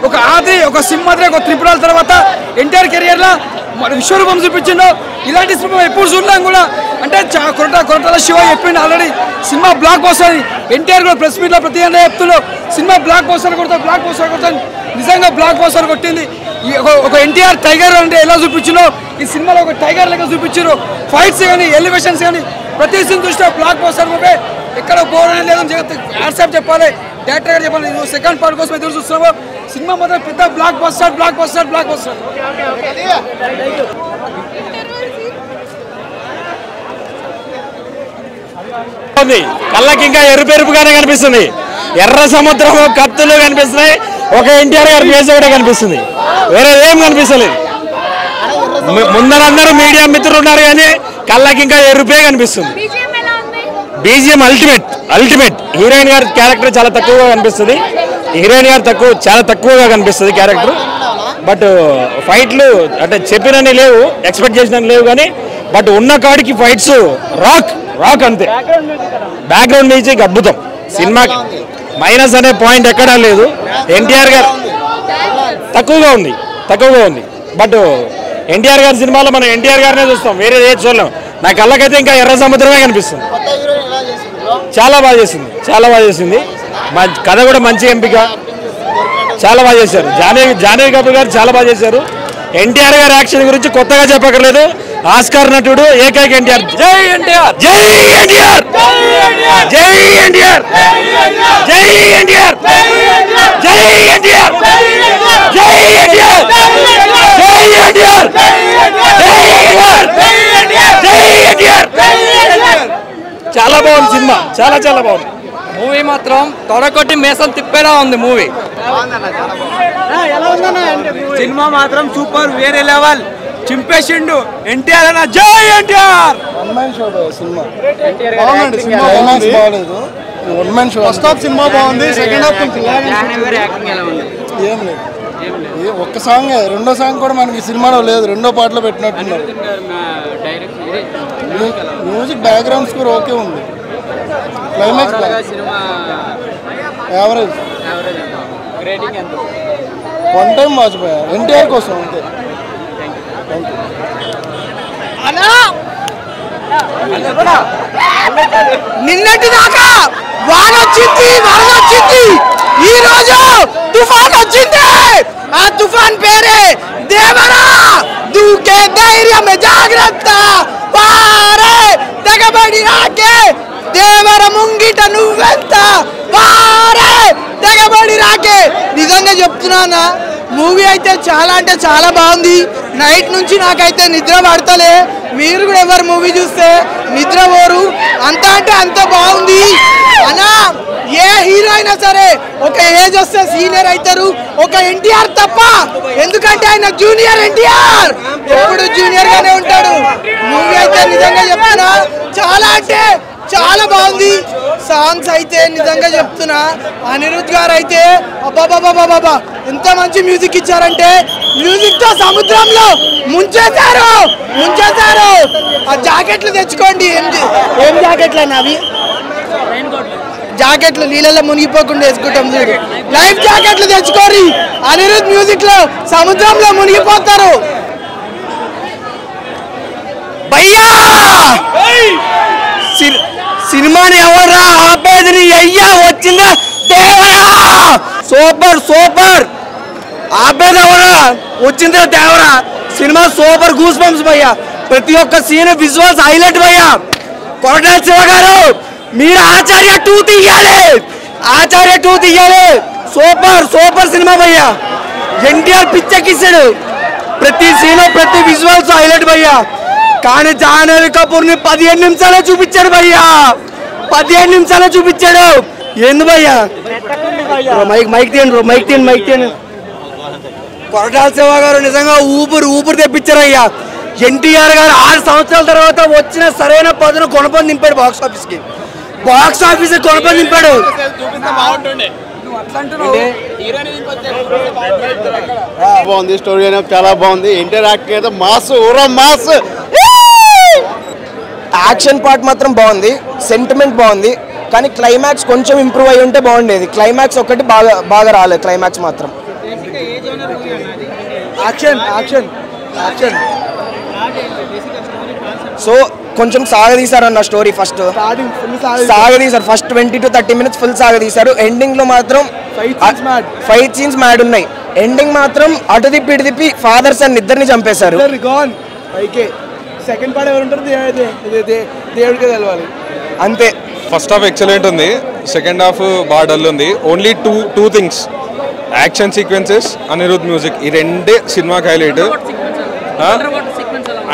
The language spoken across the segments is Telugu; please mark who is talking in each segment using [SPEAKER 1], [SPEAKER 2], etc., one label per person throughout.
[SPEAKER 1] ఒక ఆది ఒక సింహాద్రి ఒక త్రిపురాల తర్వాత ఎన్టీఆర్ కెరియర్లో విశ్వరూపం చూపించిండు. ఇలాంటి సినిమా ఎప్పుడు చూడలేం కూడా. అంటే కొరటాల శివ చెప్పిండు ఆల్రెడీ సినిమా బ్లాక్ బస్టర్ అని. ఎన్టీఆర్ కూడా ప్రెస్ మీట్లో ప్రతి అన్న చెప్తున్నాడు సినిమా బ్లాక్ బస్టర్ కొడతా. నిజంగా బ్లాక్ బస్టర్ కొట్టింది. ఒక ఎన్టీఆర్ టైగర్ అంటే ఎలా చూపించినో ఈ సినిమాలో ఒక టైగర్ లెక్క చూపించారు. ఫైట్స్ కానీ ఎలివేషన్స్ కానీ ప్రతి సీన్ చూస్తే బ్లాక్ బస్టర్ మూవీ. ఎక్కడ బోర్ అనేది లేదని వాట్సాప్ చెప్పాలి, డైరెక్టర్ గారు చెప్పాలి. నువ్వు సెకండ్ పార్ట్ కోసం ఎదురు చూస్తున్నావు. సినిమా మాత్రం పెద్ద బ్లాక్ బస్టర్.
[SPEAKER 2] కళ్ళకి ఇంకా ఎరుపెరుపుగానే కనిపిస్తుంది. ఎర్ర సముద్రం కత్తులు కనిపిస్తున్నాయి. ఒక ఎన్టీఆర్ గారి ఫేస్ ఒకటే కనిపిస్తుంది, వేరే ఏం కనిపిస్తలేదు. ముందరందరూ మీడియా మిత్రులు ఉన్నారు కానీ కళ్ళకి ఇంకా ఎరుపే కనిపిస్తుంది. BGM ultimate. హీరోయిన్ గారి క్యారెక్టర్ చాలా తక్కువగా కనిపిస్తుంది. చాలా తక్కువగా కనిపిస్తుంది క్యారెక్టర్. బట్ ఫైట్లు అంటే చెప్పినని లేవు, ఎక్స్పెక్ట్ చేసినని లేవు కానీ బట్ ఉన్న కాడికి ఫైట్స్ రాక్ అంతే. బ్యాక్గ్రౌండ్ మ్యూజిక్ అద్భుతం. సినిమాకి మైనస్ అనే పాయింట్ ఎక్కడా లేదు. ఎన్టీఆర్ గారు తక్కువగా ఉంది. బట్ ఎన్టీఆర్ గారి సినిమాలో మనం ఎన్టీఆర్ గారినే చూస్తాం, వేరే ఏది చూడలేం. నా కళ్ళకైతే ఇంకా ఎర్ర సముద్రమే కనిపిస్తుంది. చాలా బాగా చేసింది. కథ కూడా మంచి ఎంపిక, చాలా బాగా చేశారు. జానవి కపూర్ గారు చాలా బాగా చేశారు. ఎన్టీఆర్ గారి యాక్షన్ గురించి కొత్తగా చెప్పక్కర్లేదు. ఆస్కార్ నటుడు ఏకైక ఎన్టీఆర్. జై ఎన్టీఆర్. చాలా బాగుంది సినిమా, చాలా బాగుంది.
[SPEAKER 3] మూవీ మాత్రం తొడకొట్టి మేసం తిప్పేలా ఉంది మూవీ.
[SPEAKER 1] సినిమా మాత్రం సూపర్, వేరే లెవెల్. చింపేసిండు ఎన్టీఆర్ అన్న. జై ఎన్టీఆర్.
[SPEAKER 4] ఫస్ట్ హాఫ్ సినిమా బాగుంది, సెకండ్ హాఫ్ ఏం లేదు. ఒక్క సాంగ్, రెండో సాంగ్ కూడా మనకి సినిమాలో లేదు, రెండో పాటలో పెట్టినట్టున్నారు. మ్యూజిక్ బ్యాక్గ్రౌండ్ స్కోర్ ఓకే ఉంది. Climax average. వన్ టైం వాచిపోయా ఎన్టీఆర్ కోసం అంతే.
[SPEAKER 1] నిన్నటి దాకా వాన వచ్చింది, ఈ రోజు తుఫాన్ వచ్చింది. ఆ తుఫాన్ పేరే దేవరా. దూకే ధైర్యం జాగ్రత్త, పారే తెగబడి రాకే దేవర ముంగిట నువ్వెంత, పారే తెగబడి రాకే. నిజంగా చెప్తున్నానా, మూవీ అయితే చాలా అంటే చాలా బాగుంది. నైట్ నుంచి నాకైతే నిద్ర పడతలే. మీరు కూడా ఎవరు మూవీ చూస్తే నిద్ర పోరు, అంత అంటే అంత బాగుంది అన్నా. ఏ హీరో అయినా సరే ఒక ఏజ్ వస్తే సీనియర్ అవుతారు, ఒక ఎన్టీఆర్ తప్ప. ఎందుకంటే ఆయన జూనియర్ ఎన్టీఆర్, ఎప్పుడు జూనియర్ గానే ఉంటాడు. మూవీ అయితే నిజంగా చెప్తున్నా చాలా అంటే చాలా బాగుంది. సాంగ్స్ అయితే నిజంగా చెప్తున్నా, అనిరుద్ధ్ గారు అయితే అబ్బాబాబాబాబా ఎంత మంచి మ్యూజిక్ ఇచ్చారంటే, మ్యూజిక్ తో సముద్రంలో ముంచేశారు. ఆ జాకెట్లు తెచ్చుకోండి. ఏం జాకెట్లు అన్న అవి? జాకెట్లు నీళ్ళలో మునిగిపోకుండా వేసుకుంటాం చూడు, లైఫ్ జాకెట్లు తెచ్చుకోరి. అనిరుద్ధ్ మ్యూజిక్ లో సముద్రంలో మునిగిపోతారు. భయ్యా సినిమాని ఎవరా ఆపేది? నీ అయ్యా వచ్చిందా దేవరా. సూపర్ ఆపేది ఎవరా? వచ్చిందా Devara. Cinema super, goose bumps భయ్యా. ప్రతి ఒక్క సీన్ విజువల్స్ హైలైట్ భయ్యా. కొరటాల శివ గారు మీరు ఆచార్య 2 తీయాలి. సూపర్ సినిమా భయ్యా. ఎన్టీఆర్ పిచ్చెక్కిస్తాడు. ప్రతి సీన్ ప్రతి విజువల్స్ హైలైట్ భయ్యా. కానీ జాహ్నవి కపూర్ ని 15 నిమిషాలే చూపించాడు భయ్యా. 15 నిమిషాలే చూపించాడు. ఏంది భయ్యా? మైక్ తీయండి. కొరటాల శివ గారు నిజంగా ఊపిరి తెప్పించారు అయ్యా. ఎన్టీఆర్ గారు 6 సంవత్సరాల తర్వాత వచ్చిన సరైన పదును కొనపని నింపాడు. Box office కొనపని నింపాడు.
[SPEAKER 4] బాగుంది, స్టోరీ అనేది చాలా బాగుంది. ఎన్టీఆర్ యాక్టింగ్ అయితే మాస్.
[SPEAKER 5] యాక్షన్ పార్ట్ మాత్రం బాగుంది, సెంటిమెంట్ బాగుంది. కానీ క్లైమాక్స్ కొంచెం ఇంప్రూవ్ అయ్యి ఉంటే బాగుండేది. క్లైమాక్స్ ఒకటి బాగా రాలేదు. క్లైమాక్స్ మాత్రం
[SPEAKER 1] యాక్షన్ యాక్షన్ యాక్షన్.
[SPEAKER 5] సో కొంచెం సాగదీశారన్న స్టోరీ ఫస్ట్ సాగదీశారు. ఫస్ట్ 20 to 30 minutes ఫుల్ సాగదీశారు. ఎండింగ్ లో మాత్రం ఫైట్ సీన్స్ మ్యాడ్ ఉన్నాయి. ఎండింగ్ మాత్రం అటు తిప్పి ఇటు తిప్పి ఫాదర్ సన్ ఇద్దరిని చంపేశారు.
[SPEAKER 1] సెకండ్ పార్ట్ ఎవరు ఉంటారు దేవుడికే తెలవాలి
[SPEAKER 5] అంతే.
[SPEAKER 6] ఫస్ట్ హాఫ్ ఎక్సలెంట్ ఉంది, సెకండ్ హాఫ్ బాగా డల్ ఉంది. Only two things, action sequences, Anirudh music, ఈ రెండే సినిమాకి హైలైట్.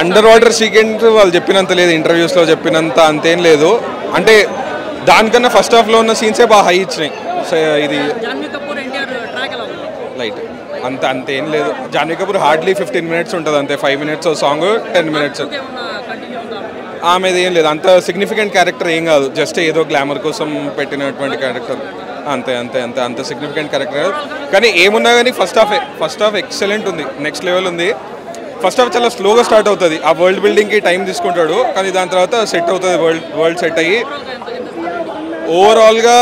[SPEAKER 6] అండర్ వాటర్ సీక్వెన్స్ వాళ్ళు చెప్పినంత లేదు, ఇంటర్వ్యూస్లో చెప్పినంత అంతేం లేదు. అంటే దానికన్నా ఫస్ట్ హాఫ్లో ఉన్న సీన్సే బాగా హై ఇచ్చినాయి. ఇది లైట్ అంతేం లేదు. జాన్వీ కపూర్ హార్డ్లీ 15 minutes ఉంటుంది అంతే. 5 minutes సాంగ్, 10 minutes. ఆమెది ఏం లేదు, అంత సిగ్నిఫికెంట్ క్యారెక్టర్ ఏం కాదు, జస్ట్ ఏదో గ్లామర్ కోసం పెట్టినటువంటి క్యారెక్టర్ అంతే అంతే అంతే. అంత సిగ్నిఫికెంట్ క్యారెక్టర్ కానీ ఏమున్నా కానీ ఫస్ట్ హాఫ్ ఎక్సలెంట్ ఉంది, నెక్స్ట్ లెవెల్ ఉంది. ఫస్ట్ హాఫ్ చాలా స్లోగా స్టార్ట్ అవుతుంది, ఆ వరల్డ్ బిల్డింగ్కి టైం తీసుకుంటాడు, కానీ దాని తర్వాత సెట్ అవుతుంది, వరల్డ్ సెట్ అయ్యి ఓవరాల్గా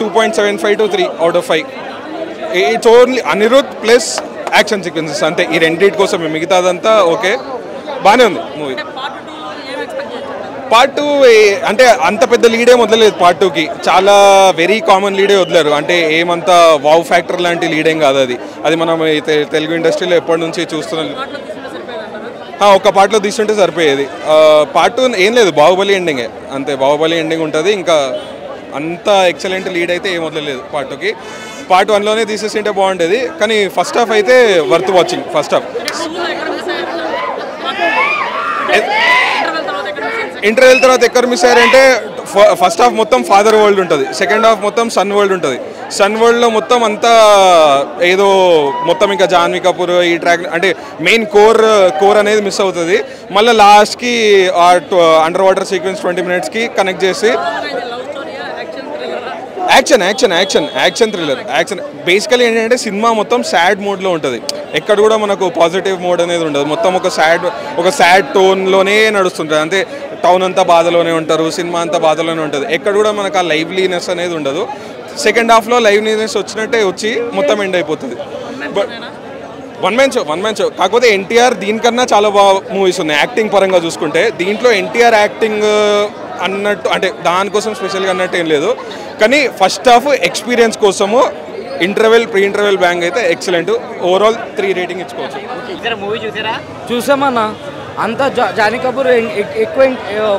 [SPEAKER 6] 2.75 to 3 out of 5. It's only Anirudh plus action sequences అంతే. ఈ రెండింటి కోసం మిగతాదంతా ఓకే, బాగానే ఉంది మూవీ. పార్ట్ 2 అంటే అంత పెద్ద లీడే వదలలేదు. పార్ట్ 2కి చాలా వెరీ కామన్ లీడే వదిలేరు, అంటే ఏమంతా వావ్ ఫ్యాక్టర్ లాంటి లీడేం కాదు అది. అది మనం తెలుగు ఇండస్ట్రీలో ఎప్పటి నుంచి చూస్తున్నాం. ఒక పార్ట్లో తీసుంటే సరిపోయేది. పార్ట్ 2 ఏం లేదు, బాహుబలి ఎండింగే అంతే. బాహుబలి ఎండింగ్ ఉంటుంది, ఇంకా అంత ఎక్సలెంట్ లీడ్ అయితే ఏం వదలలేదు పార్ట్ 2కి. పార్ట్ 1లోనే తీసేసింటే బాగుండేది, కానీ ఫస్ట్ హాఫ్ అయితే worth watching. First half interval తర్వాత ఎక్కడ మిస్ అయ్యారంటే, ఫస్ట్ హాఫ్ మొత్తం ఫాదర్ వరల్డ్ ఉంటుంది, సెకండ్ హాఫ్ మొత్తం సన్ వరల్డ్ ఉంటుంది. సన్ వరల్డ్లో మొత్తం అంతా ఏదో మొత్తం ఇంకా జాన్వీ కపూర్ ఈ ట్రాక్ అంటే మెయిన్ కోర్ అనేది మిస్ అవుతుంది. మళ్ళీ లాస్ట్కి అండర్ వాటర్ సీక్వెన్స్ 20 minutesకి కనెక్ట్ చేసి యాక్షన్ థ్రిల్లర్. బేసికలీ ఏంటంటే సినిమా మొత్తం సాడ్ మోడ్లో ఉంటుంది, ఎక్కడ కూడా మనకు పాజిటివ్ మోడ్ అనేది ఉండదు. మొత్తం ఒక సాడ్ టోన్లోనే నడుస్తుంటుంది, అంతే. టౌన్ అంతా బాధలోనే ఉంటారు, సినిమా అంతా బాధలోనే ఉంటుంది, ఎక్కడ కూడా మనకు ఆ లైవ్లీనెస్ అనేది ఉండదు. సెకండ్ హాఫ్లో లైవ్లీనెస్ వచ్చినట్టే వచ్చి మొత్తం ఎండ్ అయిపోతుంది. బట్ వన్ మ్యాన్ షో కాకపోతే ఎన్టీఆర్ దీనికన్నా చాలా బాగా మూవీస్ ఉన్నాయి యాక్టింగ్ పరంగా చూసుకుంటే. దీంట్లో ఎన్టీఆర్ యాక్టింగ్ అన్నట్టు అంటే దానికోసం స్పెషల్గా అన్నట్టు ఏం లేదు, కానీ ఫస్ట్ హాఫ్ ఎక్స్పీరియన్స్ కోసము ప్రీ ఇంటర్వెల్ బ్యాంగ్ అయితే ఎక్సలెంట్. ఓవరాల్ 3 రేటింగ్ ఇచ్చుకోవచ్చు.
[SPEAKER 3] చూసామన్నా అంతా జాన్వీ కపూర్ ఎక్కువ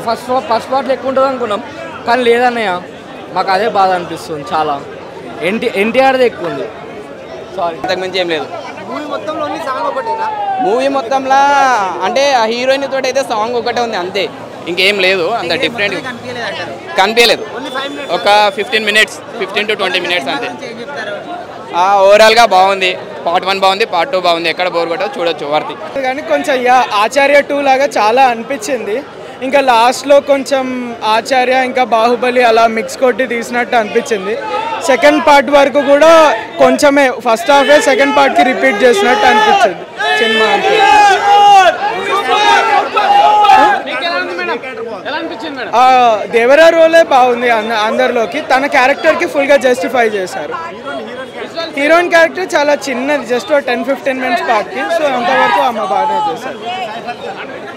[SPEAKER 3] ఫస్ట్ పార్ట్లో ఎక్కువ ఉంటుంది అనుకున్నాం, కానీ లేదన్నయ్య మాకు అదే బాధ అనిపిస్తుంది చాలా. ఎన్టీఆర్ది ఎక్కువ ఉంది, సారీ అంతకుమించి ఏం లేదు. మూవీ మొత్తంలో అంటే ఆ హీరోయిన్ తోటి అయితే సాంగ్ ఒకటే ఉంది అంతే, ఇంకేం లేదు. అంత డిఫరెంట్ కనిపించలేదు. ఒక 15 to 20 minutes అంతే. ఓవరాల్గా బాగుంది. పార్ట్ 1 బాగుంది, పార్ట్ 2 బాగుంది, ఎక్కడ బోర్ కొట్టో చూడొచ్చు వర్తి.
[SPEAKER 1] కానీ కొంచెం ఆచార్య 2 లాగా చాలా అనిపించింది. ఇంకా లాస్ట్లో కొంచెం ఆచార్య ఇంకా బాహుబలి అలా మిక్స్ కొట్టి తీసినట్టు అనిపించింది. సెకండ్ పార్ట్ వరకు కూడా కొంచెమే, ఫస్ట్ హాఫే సెకండ్ పార్ట్కి రిపీట్ చేసినట్టు అనిపించింది సినిమా. దేవరా రోలే బాగుంది అందరిలోకి, తన క్యారెక్టర్కి ఫుల్గా జస్టిఫై చేశారు. హీరోయిన్ క్యారెక్టర్ చాలా చిన్నది, జస్ట్ 10-15 minutes పార్ట్కి, సో అంతవరకు ఆమె బాగానే చేశారు.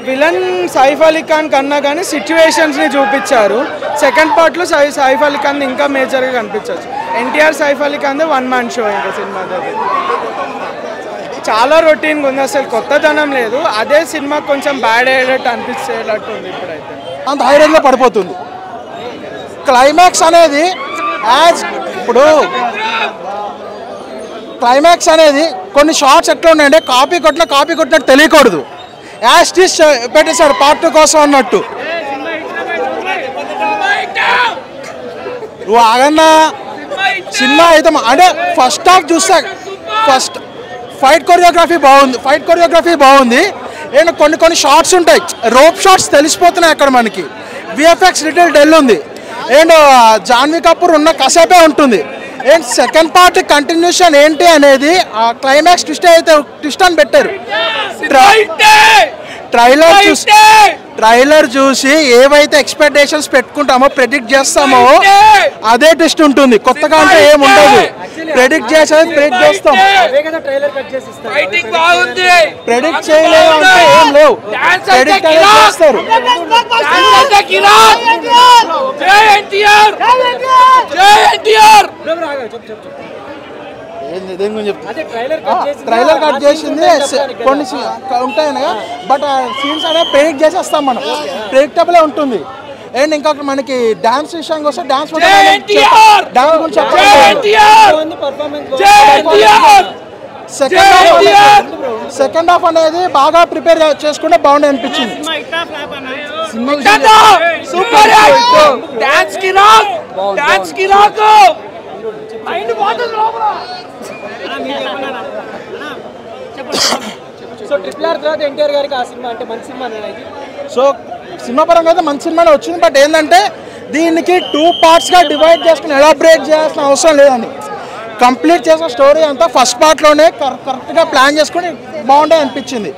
[SPEAKER 1] విలన్ సైఫ్ అలీ ఖాన్ కన్నా కానీ సిచ్యువేషన్స్ని చూపించారు. సెకండ్ పార్ట్లో సైఫ్ అలీ ఖాన్ ఇంకా మేజర్గా కనిపించవచ్చు. ఎన్టీఆర్ సైఫ్ అలీ ఖాన్ 1 man show ఇంకా సినిమా చాలా రొటీన్గా ఉంది, అసలు కొత్తదనం లేదు. అదే సినిమా కొంచెం బ్యాడ్ అయ్యేటట్టు అనిపించేటట్టు ఉంది ఇప్పుడైతే.
[SPEAKER 4] అంత హై రేంజ్లో పడిపోతుంది. క్లైమాక్స్ అనేది ఇప్పుడు క్లైమాక్స్ అనేది కొన్ని షార్ట్స్ ఎట్లా ఉన్నాయంటే కాపీ కొట్టినట్టు తెలియకూడదు, యాస్టిస్ పెట్టేశాడు పార్ట్ 2 కోసం అన్నట్టు. నువ్వు ఆగన్నా సినిమా అయితే అంటే ఫస్ట్ హాఫ్ చూస్తా, ఫస్ట్ ఫైట్ కొరియోగ్రఫీ బాగుంది. అండ్ కొన్ని షార్ట్స్ ఉంటాయి, రోప్ షార్ట్స్ తెలిసిపోతున్నాయి అక్కడ మనకి. విఎఫ్ఎక్స్ లిటిల్ డెల్ ఉంది. అండ్ జాన్వీ కపూర్ ఉన్న కసేపే ఉంటుంది. అండ్ సెకండ్ పార్ట్ కంటిన్యూషన్ ఏంటి అనేది ఆ క్లైమాక్స్ ట్విస్ట్ అని పెట్టారు. ట్రైలర్ చూసి ఏవైతే ఎక్స్పెక్టేషన్స్ పెట్టుకుంటామో ప్రెడిక్ట్ చేస్తామో అదే ట్విస్ట్ ఉంటుంది. కొత్తగా అంటే ఏం ఉండదు. ప్రెడిక్ట్ చేసేది ప్రెడిక్ట్ చేస్తాం. ప్రెడిక్ట్ చేయలేదు అంటే ఏం లేవు. ప్రెడిక్ట్ అనేది చేస్తారు. ట్రైలర్ కట్ చేసింది కొన్ని ఉంటాయి బట్ సీన్స్ అనేది ప్రెడిక్ట్ చేసేస్తాం మనం. ప్రెడిక్టబులే ఉంటుంది. అండ్ ఇంకా మనకి డాన్స్ విషయానికి వస్తే డాన్స్ గురించి సెకండ్ హాఫ్ అనేది బాగా ప్రిపేర్ చేసుకుంటే బాగుండే అనిపించింది. సో సినిమా పరంగా అయితే మంచి సినిమానే వచ్చింది. బట్ ఏంటంటే దీనికి 2 పార్ట్స్గా డివైడ్ చేసుకుని ఎలాబరేట్ చేయాల్సిన అవసరం లేదండి. కంప్లీట్ చేసిన స్టోరీ అంతా ఫస్ట్ పార్ట్లోనే కరెక్ట్గా ప్లాన్ చేసుకుని బాగుండే అనిపించింది.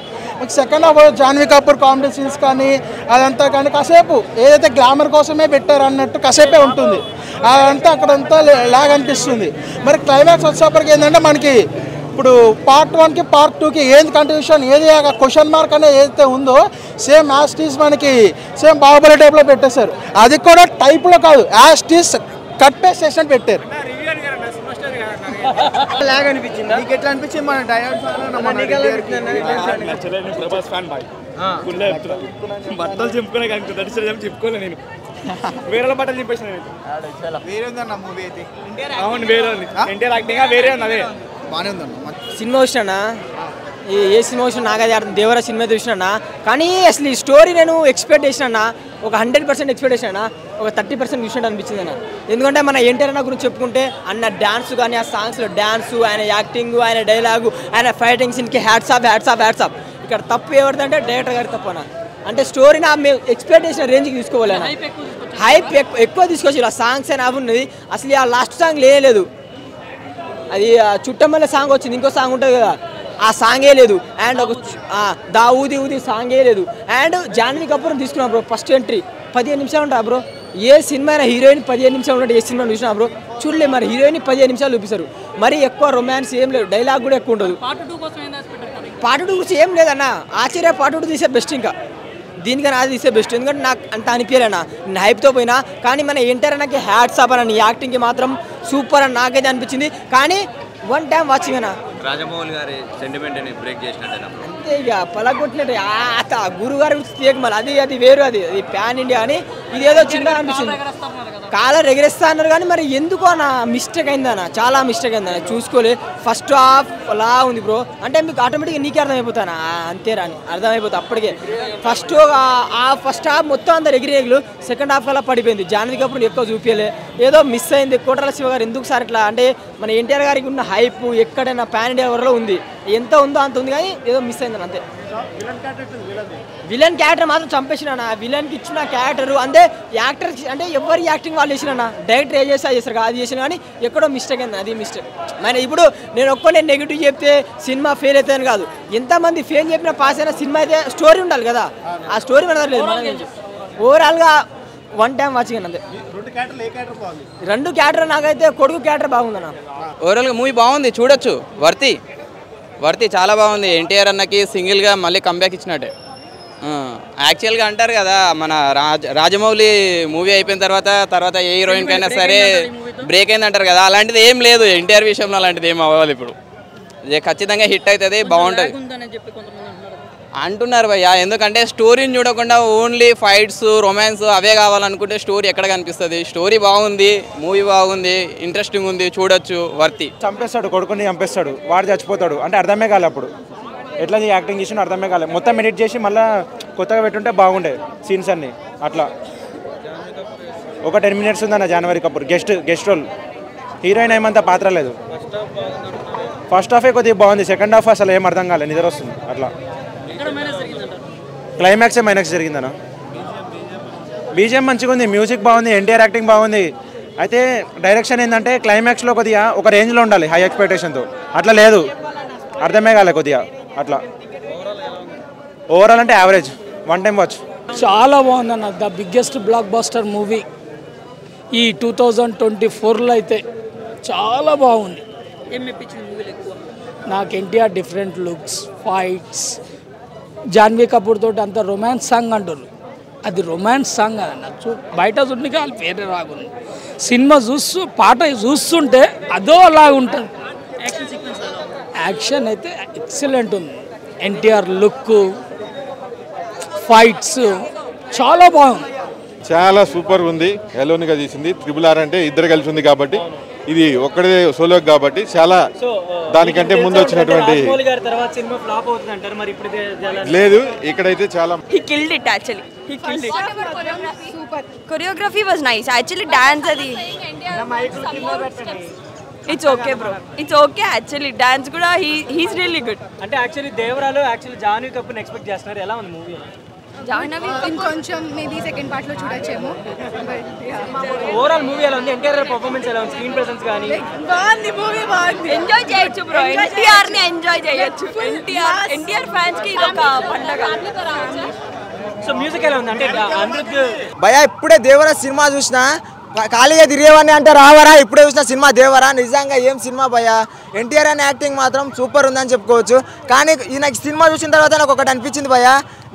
[SPEAKER 4] Second half Janhvi Kapoor comedy scenes కానీ అదంతా కానీ కాసేపు ఏదైతే గ్లామర్ కోసమే పెట్టారు అన్నట్టు కాసేపే ఉంటుంది. అదంతా అక్కడంతా లాగ్ అనిపిస్తుంది. మరి క్లైమాక్స్ వచ్చేప్పటికి ఏంటంటే మనకి ఇప్పుడు పార్ట్ 1కి పార్ట్ 2కి ఏది కంటిన్యూషన్ ఏది క్వశ్చన్ మార్క్ అనేది ఏదైతే ఉందో సేమ్ యాస్టీస్ మనకి సేమ్ బాహుబలి టైప్లో పెట్టేశారు. అది కూడా టైప్లో కాదు, యాస్టీస్ కట్ పేస్ట్ చేసి పెట్టారు.
[SPEAKER 1] లాగ్ అనిపించింది. నీకు ఎట్లా అనిపించింది? మన
[SPEAKER 2] బట్టలు చెప్పుకునే చెప్పుకోలే నేను. వేరే బట్టలు చెప్పేసిన
[SPEAKER 1] వేరే ఉందన్న మూవీ అయితే.
[SPEAKER 2] అవును వేరే ఉంది. ఎన్టీఆర్ యాక్టింగ్ వేరే ఉంది. అదే
[SPEAKER 1] బాగానే ఉందన్న.
[SPEAKER 7] సినిమా వచ్చినా ఏ సినిమా వచ్చినా నాకైతే అర్థం. దేవరా సినిమా చూసినా కానీ అసలు ఈ స్టోరీ నేను ఎక్స్పెక్ట్ చేసినా ఒక 100% ఎక్స్పెక్ట్ చేసినా ఒక 30% చూసినట్టు అనిపించింది అన్న. ఎందుకంటే మన ఎన్టీఆర్ అన్న గురించి చెప్పుకుంటే అన్న డ్యాన్స్ కానీ ఆ సాంగ్స్లో డ్యాన్సు, ఆయన యాక్టింగ్, ఆయన డైలాగు, ఆయన ఫైటింగ్ సీన్కి హ్యాట్స్ ఆఫ్. ఇక్కడ తప్పు ఎవరిదంటే డైరెక్టర్ గారి తప్పు అన్న. అంటే స్టోరీ నా మేము ఎక్స్పెక్ట్ చేసిన రేంజ్కి తీసుకోవాలి అన్న. హైప్ ఎక్కువ తీసుకొచ్చి ఆ సాంగ్స్ అయినా ఉన్నది. అసలు ఆ లాస్ట్ సాంగ్ లేదు. అది చుట్టమల్ల సాంగ్ వచ్చింది, ఇంకో సాంగ్ ఉంటుంది కదా, ఆ సాంగే లేదు. అండ్ ఒక దా ఊది సాంగే లేదు. అండ్ జాన్వీ కపూర్ తీసుకున్నా బ్రో. ఫస్ట్ ఎంట్రీ 15 నిమిషాలు ఉంటా బ్రో. ఏ సినిమా అయినా హీరోయిన్ 15 నిమిషాలు ఉన్నట్టు ఏ సినిమా చూసినా బ్రో చూడలే. మరి హీరోయిన్ 15 నిమిషాలు చూపిస్తారు. మరి ఎక్కువ రొమాన్స్ ఏం లేదు, డైలాగ్ కూడా ఎక్కువ ఉండదు. పార్ట్ 2 గురించి ఏం లేదన్న. ఆశ్చర్య పార్ట్ 2 తీసే బెస్ట్. ఇంకా దీనికన్నా అది తీసే బెస్ట్. ఎందుకంటే నాకు అంత అనిపించలేనా, నేను హైప్తో పోయినా. కానీ మన ఎన్టీఆర్ నాకు హ్యాట్స్ ఆఫ్ అన్న. నీ యాక్టింగ్కి మాత్రం సూపర్ అని నాకైతే అనిపించింది. కానీ 1 టైం వాచింగ్ అన్న.
[SPEAKER 8] రాజమౌళి గారి సెంటిమెంట్ బ్రేక్ చేసినట్టు
[SPEAKER 7] అంతే ఇక పలగొట్టినట్టు. గురువు గారి గురించి తీయక మళ్ళీ అది వేరు. అది ప్యాన్ ఇండియా అని ఇదేదో చిన్నగా అనిపించింది. కాలర్ ఎగరేస్తా అన్నారు కానీ మరి ఎందుకో నా మిస్టేక్ అయిందన్న. చాలా మిస్టేక్ అయిందన్న. చూసుకోలే. ఫస్ట్ హాఫ్ అలా ఉంది బ్రో. అంటే మీకు ఆటోమేటిక్గా నీకే అర్థమైపోతానా అంతేరా అని అర్థమైపోతుంది అప్పటికే. ఫస్ట్ హాఫ్ మొత్తం అందరు ఎగిరేగులు. సెకండ్ హాఫ్ అలా పడిపోయింది. జాన్వీ కపూర్ ఎక్కువ చూపించలే. ఏదో మిస్ అయింది. కోటల శివ గారు ఎందుకు సార్ ఇట్లా అంటే మన ఎన్టీఆర్ గారికి ఉన్న హైప్ ఎక్కడైనా పాన్ ఇండియా వరలో ఉంది. ఎంత ఉందో అంత ఉంది కానీ ఏదో మిస్ అయిందని అంతే. విలన్ క్యారెక్టర్ మాత్రం చంపేసిన. విలన్కి ఇచ్చిన క్యారెక్టర్ అంతే. యాక్టర్ అంటే ఎవరి యాక్టింగ్ వాళ్ళు చేసిన డైరెక్టర్ ఏ చేస్తారు అది చేసిన కానీ ఎక్కడో మిస్టేక్ అయింది. అది మిస్టేక్. మన ఇప్పుడు నేను నెగిటివ్ చెప్తే సినిమా ఫెయిల్ అవుతుందని కాదు. ఎంతమంది ఫెయిల్ చెప్పినా పాస్ అయినా సినిమా అయితే స్టోరీ ఉండాలి కదా. ఆ స్టోరీ మన లేదు. ఓవరాల్గా 1 టైం వాచింగ్ అంతే. 2 క్యారెక్టర్ నాకైతే కొడుకు క్యారెక్టర్ బాగుందన్న.
[SPEAKER 3] ఓవరాల్గా మూవీ బాగుంది, చూడొచ్చు. వర్తి చాలా బాగుంది. ఎన్టీఆర్ అన్నకి సింగిల్గా మళ్ళీ కంబ్యాక్ ఇచ్చినట్టే. యాక్చువల్గా అంటారు కదా మన రాజమౌళి మూవీ అయిపోయిన తర్వాత ఏ హీరోయిన్కి అయినా సరే బ్రేక్ అయింది అంటారు కదా. అలాంటిది ఏం లేదు ఎన్టీఆర్ విషయంలో. అలాంటిది ఏం అవ్వాలి. ఇప్పుడు ఖచ్చితంగా హిట్ అవుతుంది, బాగుంటుంది అంటున్నారు భయ్య. ఎందుకంటే స్టోరీని చూడకుండా ఓన్లీ ఫైట్స్, రొమాన్స్ అవే కావాలనుకుంటే స్టోరీ ఎక్కడ కనిపిస్తుంది? స్టోరీ బాగుంది, మూవీ బాగుంది, ఇంట్రెస్టింగ్ ఉంది, చూడొచ్చు. వర్తి
[SPEAKER 9] చంపేస్తాడు, కొడుకుని చంపేస్తాడు, వాడు చచ్చిపోతాడు. అంటే అర్థమే కాలే. అప్పుడు ఎట్లా యాక్టింగ్ చేసినా అర్థమే కాలేదు. మొత్తం ఎడిట్ చేసి మళ్ళీ కొత్తగా పెట్టుంటే బాగుండే సీన్స్ అన్ని. అట్లా ఒక 10 మినిట్స్ ఉందన్న Janhvi Kapoor guest role. Heroine ఏమంతా పాత్ర లేదు. ఫస్ట్ హాఫే కొద్దిగా బాగుంది. సెకండ్ హాఫ్ అసలు ఏం అర్థం కాలేదు, నిద్ర వస్తుంది. అట్లా క్లైమాక్సే మైనక్స్ జరిగిందన్న. బీజిఎం మంచిగా ఉంది, మ్యూజిక్ బాగుంది, ఎన్టీఆర్ యాక్టింగ్ బాగుంది. అయితే డైరెక్షన్ ఏంటంటే క్లైమాక్స్లో కొద్దిగా ఒక రేంజ్లో ఉండాలి హై ఎక్స్పెక్టేషన్తో, అట్లా లేదు, అర్థమే కాలే కొద్దిగా అట్లా. ఓవరాల్ అంటే యావరేజ్, వన్ టైం వాచ్.
[SPEAKER 10] చాలా బాగుందన్న, the biggest block buster movie ఈ 2024లో అయితే చాలా బాగుంది. నాకు NTR different looks, fights, Janhvi Kapoor తోటి అంత రొమాన్స్ సాంగ్ అంటారు, అది రొమాన్స్ సాంగ్ అన్న. బయట చూడడానికి వాళ్ళు వేరే రాగుంది, సినిమా పాట చూస్తుంటే అదో అలాగా ఉంటుంది. యాక్షన్ అయితే ఎక్సలెంట్ ఉంది, ఎన్టీఆర్ లుక్, ఫైట్స్ చాలా బాగుంది.
[SPEAKER 11] చాలా సూపర్ ఉంది. ఎలోనిగా తీసింది. RRR అంటే ఇద్దరు కలిసి ఉంది కాబట్టి, ఇది ఒక్కడే సోలో కాబట్టి చాలా దానికంటే ముందు వచ్చినటువంటి లేదు. ఇక్కడైతే చాలా
[SPEAKER 12] choreography was nice actually. Dance అది it's okay bro, it's okay actually. Dance కూడా హీస్ రియల్లీ గుడ్.
[SPEAKER 7] అంటే యాక్చువల్లీ దేవరాలో యాక్చువల్లీ జాన్వీ కపూర్ని ఎక్స్పెక్ట్ చేస్తున్నారు, ఎలా ఉంది మూవీ?
[SPEAKER 12] జాహ్నవి
[SPEAKER 13] ఇంకొంచెం మేబీ సెకండ్ పార్ట్ లో చూడొచ్చేమో.
[SPEAKER 7] ఓవరాల్ మూవీ ఎలా ఉంది? ఎన్టీఆర్ పర్ఫార్మెన్స్ ఎలా ఉంది? స్క్రీన్ ప్రెసెన్స్ కానీ
[SPEAKER 12] బాగుంది, మూవీ బాగుంది. ఎంజాయ్ చేయొచ్చు బ్రో, ఎన్టీఆర్ ని ఎంజాయ్ చేయొచ్చు. ఎన్టీఆర్ ఫ్యాన్స్ కి ఇది ఒక పండగ.
[SPEAKER 7] సో మ్యూజిక్ ఎలా ఉంది? అంటే
[SPEAKER 5] భయ ఇప్పుడే దేవరా సినిమా చూసినా, ఖాళీగా తిరిగేవాడిని అంటే రావరా, ఇప్పుడే చూసిన సినిమా దేవరా. నిజంగా ఏం సినిమా భయ. ఎన్టీఆర్ అని యాక్టింగ్ మాత్రం సూపర్ ఉందని చెప్పుకోవచ్చు. కానీ నాకు సినిమా చూసిన తర్వాత నాకు ఒకటి అనిపించింది భయ,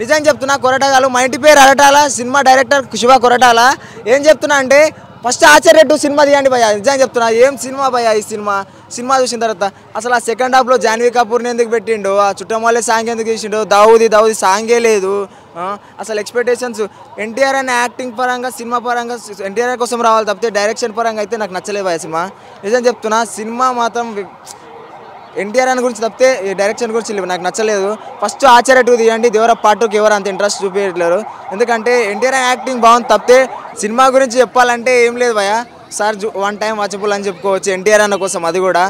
[SPEAKER 5] నిజంగా చెప్తున్నా. కొరటాలు, మా ఇంటి పేరు అరటాల, సినిమా డైరెక్టర్ శివ కొరటాల. ఏం చెప్తున్నా అంటే ఫస్ట్ ఆచార్య 2 సినిమా తీయండి భయ, నిజంగా చెప్తున్నా. ఏం సినిమా భయ ఈ సినిమా చూసిన తర్వాత. అసలు ఆ సెకండ్ హాఫ్లో జాన్వీ కపూర్ని ఎందుకు పెట్టిండు, ఆ చుట్టం వాళ్ళే సాంగ్ ఎందుకు తీసిండు, దావుది సాంగే లేదు. అసలు ఎక్స్పెక్టేషన్స్ ఎన్టీఆర్ అనే యాక్టింగ్ పరంగా, సినిమా పరంగా ఎన్టీఆర్ కోసం రావాలి తప్పితే డైరెక్షన్ పరంగా అయితే నాకు నచ్చలేదు భయ సినిమా, నిజం చెప్తున్నా. సినిమా మాత్రం ఎన్టీఆర్ అని గురించి తప్పితే డైరెక్షన్ గురించి నాకు నచ్చలేదు. ఫస్ట్ ఆచార్య 2 తీయండి, దేవరా పార్ట్ 2కి ఎవరు అంత ఇంట్రెస్ట్ చూపించట్లేరు. ఎందుకంటే ఎన్టీఆర్ యాక్టింగ్ బాగుంది తప్పితే సినిమా గురించి చెప్పాలంటే ఏం లేదు భయ. సార్ వన్ టైం వాచబుల్ అని చెప్పుకోవచ్చు ఎన్టీఆర్ అన్న కోసం, అది కూడా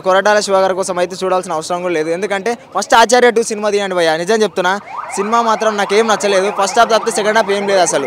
[SPEAKER 5] కొరటాల శివ గారి కోసం అయితే చూడాల్సిన అవసరం కూడా లేదు. ఎందుకంటే ఫస్ట్ ఆచార్య 2 సినిమా తీయండి భయ, నిజం చెప్తున్నా. సినిమా మాత్రం నాకేం నచ్చలేదు, ఫస్ట్ హాఫ్ తప్పితే సెకండ్ హాఫ్ ఏం లేదు అసలు.